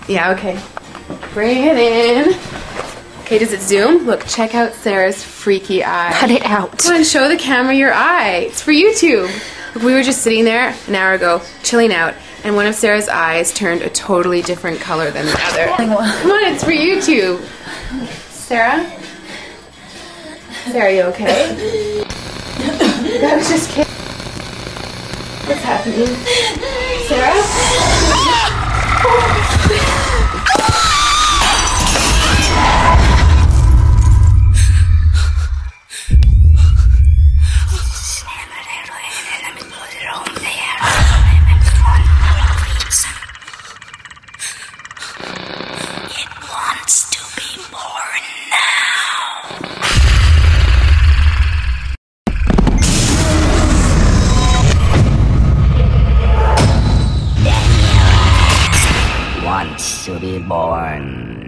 Yeah, okay. Bring it in. Okay, does it zoom? Look, check out Sarah's freaky eye. Cut it out. Come on, show the camera your eye. It's for YouTube. Look, we were just sitting there an hour ago, chilling out, and one of Sarah's eyes turned a totally different color than the other. Come on, it's for YouTube. Sarah? Sarah, are you okay? I was just kidding. What's happening? Sarah? It wants to be born now. Daniel wants to be born